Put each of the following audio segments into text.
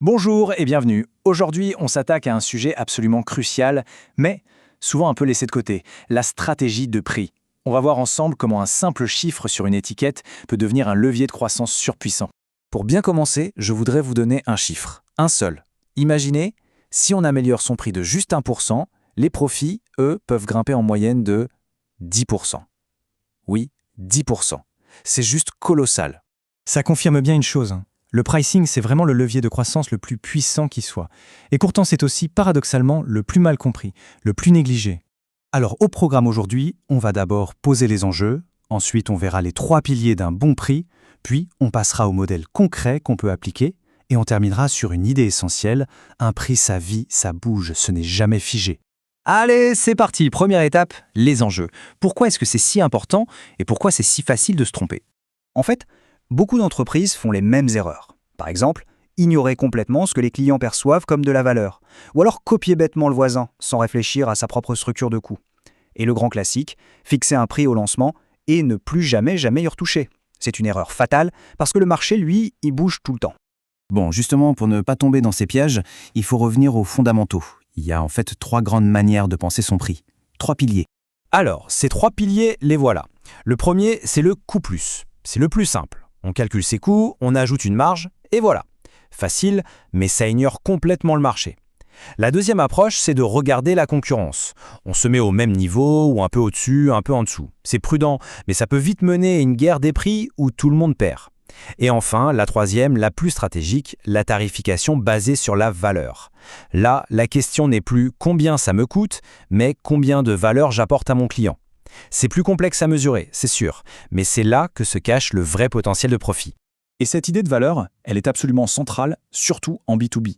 Bonjour et bienvenue. Aujourd'hui, on s'attaque à un sujet absolument crucial, mais souvent un peu laissé de côté, la stratégie de prix. On va voir ensemble comment un simple chiffre sur une étiquette peut devenir un levier de croissance surpuissant. Pour bien commencer, je voudrais vous donner un chiffre, un seul. Imaginez, si on améliore son prix de juste 1%, les profits, eux, peuvent grimper en moyenne de 10%. Oui, 10%. C'est juste colossal. Ça confirme bien une chose. Le pricing, c'est vraiment le levier de croissance le plus puissant qui soit. Et pourtant, c'est aussi, paradoxalement, le plus mal compris, le plus négligé. Alors, au programme aujourd'hui, on va d'abord poser les enjeux, ensuite on verra les 3 piliers d'un bon prix, puis on passera au modèle concret qu'on peut appliquer, et on terminera sur une idée essentielle, un prix, ça vit, ça bouge, ce n'est jamais figé. Allez, c'est parti. Première étape, les enjeux. Pourquoi est-ce que c'est si important et pourquoi c'est si facile de se tromper? En fait, beaucoup d'entreprises font les mêmes erreurs. Par exemple, ignorer complètement ce que les clients perçoivent comme de la valeur, ou alors copier bêtement le voisin sans réfléchir à sa propre structure de coût. Et le grand classique, fixer un prix au lancement et ne plus jamais y retoucher. C'est une erreur fatale parce que le marché, lui, il bouge tout le temps. Bon, justement, pour ne pas tomber dans ces pièges, il faut revenir aux fondamentaux. Il y a en fait 3 grandes manières de penser son prix. 3 piliers. Alors, ces 3 piliers, les voilà. Le premier, c'est le coût plus. C'est le plus simple. On calcule ses coûts, on ajoute une marge, et voilà. Facile, mais ça ignore complètement le marché. La deuxième approche, c'est de regarder la concurrence. On se met au même niveau, ou un peu au-dessus, un peu en dessous. C'est prudent, mais ça peut vite mener à une guerre des prix où tout le monde perd. Et enfin, la troisième, la plus stratégique, la tarification basée sur la valeur. Là, la question n'est plus combien ça me coûte, mais combien de valeur j'apporte à mon client. C'est plus complexe à mesurer, c'est sûr, mais c'est là que se cache le vrai potentiel de profit. Et cette idée de valeur, elle est absolument centrale, surtout en B2B.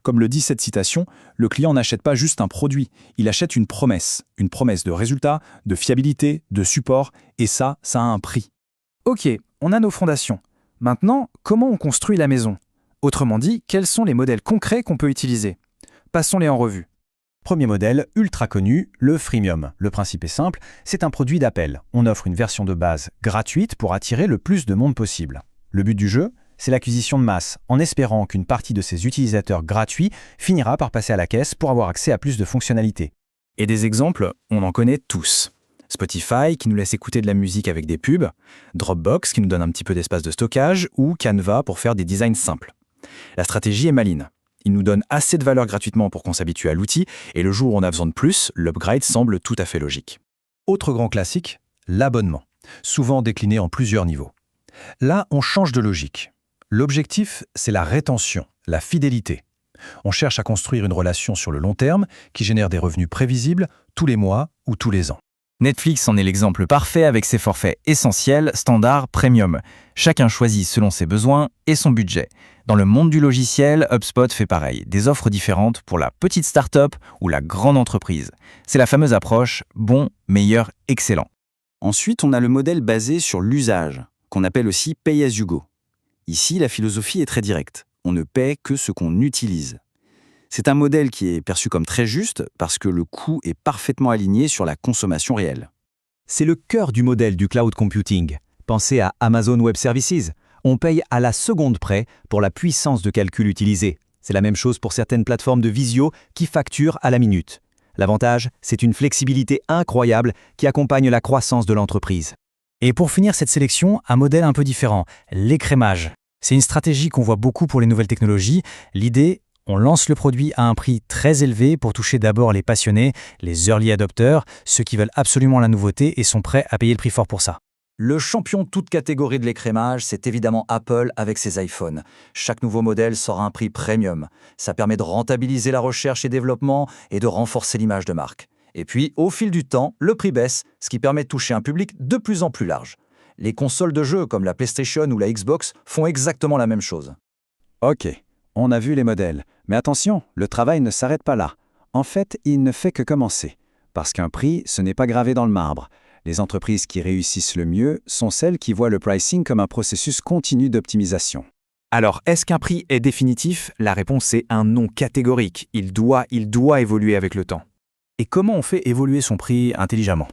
Comme le dit cette citation, le client n'achète pas juste un produit, il achète une promesse de résultat, de fiabilité, de support, et ça a un prix. Ok, on a nos fondations. Maintenant, comment on construit la maison? Autrement dit, quels sont les modèles concrets qu'on peut utiliser? Passons-les en revue. Premier modèle, ultra connu, le freemium. Le principe est simple, c'est un produit d'appel. On offre une version de base gratuite pour attirer le plus de monde possible. Le but du jeu, c'est l'acquisition de masse, en espérant qu'une partie de ces utilisateurs gratuits finira par passer à la caisse pour avoir accès à plus de fonctionnalités. Et des exemples, on en connaît tous. Spotify qui nous laisse écouter de la musique avec des pubs, Dropbox qui nous donne un petit peu d'espace de stockage ou Canva pour faire des designs simples. La stratégie est maligne. Il nous donne assez de valeur gratuitement pour qu'on s'habitue à l'outil et le jour où on a besoin de plus, l'upgrade semble tout à fait logique. Autre grand classique, l'abonnement, souvent décliné en plusieurs niveaux. Là, on change de logique. L'objectif, c'est la rétention, la fidélité. On cherche à construire une relation sur le long terme qui génère des revenus prévisibles tous les mois ou tous les ans. Netflix en est l'exemple parfait avec ses forfaits essentiels, standard, premium. Chacun choisit selon ses besoins et son budget. Dans le monde du logiciel, HubSpot fait pareil, des offres différentes pour la petite start-up ou la grande entreprise. C'est la fameuse approche bon, meilleur, excellent. Ensuite, on a le modèle basé sur l'usage, qu'on appelle aussi Pay as you go. Ici, la philosophie est très directe. On ne paie que ce qu'on utilise. C'est un modèle qui est perçu comme très juste parce que le coût est parfaitement aligné sur la consommation réelle. C'est le cœur du modèle du cloud computing. Pensez à Amazon Web Services. On paye à la seconde près pour la puissance de calcul utilisée. C'est la même chose pour certaines plateformes de visio qui facturent à la minute. L'avantage, c'est une flexibilité incroyable qui accompagne la croissance de l'entreprise. Et pour finir cette sélection, un modèle un peu différent, l'écrémage. C'est une stratégie qu'on voit beaucoup pour les nouvelles technologies. L'idée, on lance le produit à un prix très élevé pour toucher d'abord les passionnés, les early adopters, ceux qui veulent absolument la nouveauté et sont prêts à payer le prix fort pour ça. Le champion de toute catégorie de l'écrémage, c'est évidemment Apple avec ses iPhones. Chaque nouveau modèle sort à un prix premium. Ça permet de rentabiliser la recherche et développement et de renforcer l'image de marque. Et puis, au fil du temps, le prix baisse, ce qui permet de toucher un public de plus en plus large. Les consoles de jeux comme la PlayStation ou la Xbox font exactement la même chose. Ok, on a vu les modèles. Mais attention, le travail ne s'arrête pas là. En fait, il ne fait que commencer. Parce qu'un prix, ce n'est pas gravé dans le marbre. Les entreprises qui réussissent le mieux sont celles qui voient le pricing comme un processus continu d'optimisation. Alors, est-ce qu'un prix est définitif? La réponse est un non catégorique. Il doit évoluer avec le temps. Et comment on fait évoluer son prix intelligemment?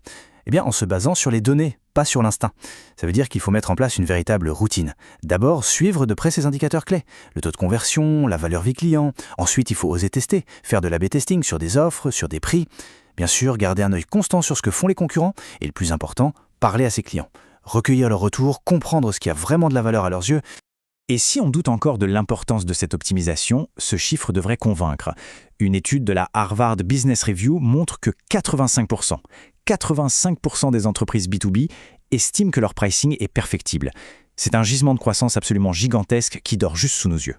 Eh bien, en se basant sur les données, pas sur l'instinct. Ça veut dire qu'il faut mettre en place une véritable routine. D'abord, suivre de près ces indicateurs clés. Le taux de conversion, la valeur vie client. Ensuite, il faut oser tester, faire de l'A/B testing sur des offres, sur des prix. Bien sûr, garder un œil constant sur ce que font les concurrents. Et le plus important, parler à ses clients. Recueillir leurs retours, comprendre ce qui a vraiment de la valeur à leurs yeux. Et si on doute encore de l'importance de cette optimisation, ce chiffre devrait convaincre. Une étude de la Harvard Business Review montre que 85% des entreprises B2B estiment que leur pricing est perfectible. C'est un gisement de croissance absolument gigantesque qui dort juste sous nos yeux.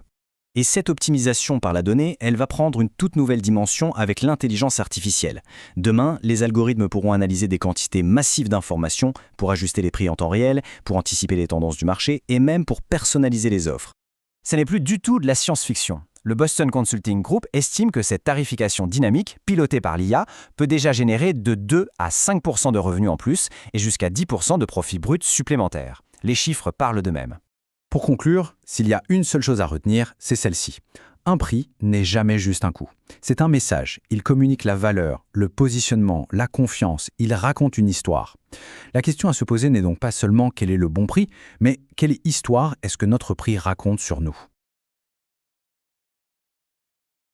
Et cette optimisation par la donnée, elle va prendre une toute nouvelle dimension avec l'intelligence artificielle. Demain, les algorithmes pourront analyser des quantités massives d'informations pour ajuster les prix en temps réel, pour anticiper les tendances du marché et même pour personnaliser les offres. Ce n'est plus du tout de la science-fiction. Le Boston Consulting Group estime que cette tarification dynamique, pilotée par l'IA, peut déjà générer de 2 à 5% de revenus en plus et jusqu'à 10% de profits bruts supplémentaires. Les chiffres parlent d'eux-mêmes. Pour conclure, s'il y a une seule chose à retenir, c'est celle-ci. Un prix n'est jamais juste un coût. C'est un message. Il communique la valeur, le positionnement, la confiance. Il raconte une histoire. La question à se poser n'est donc pas seulement quel est le bon prix, mais quelle histoire est-ce que notre prix raconte sur nous ?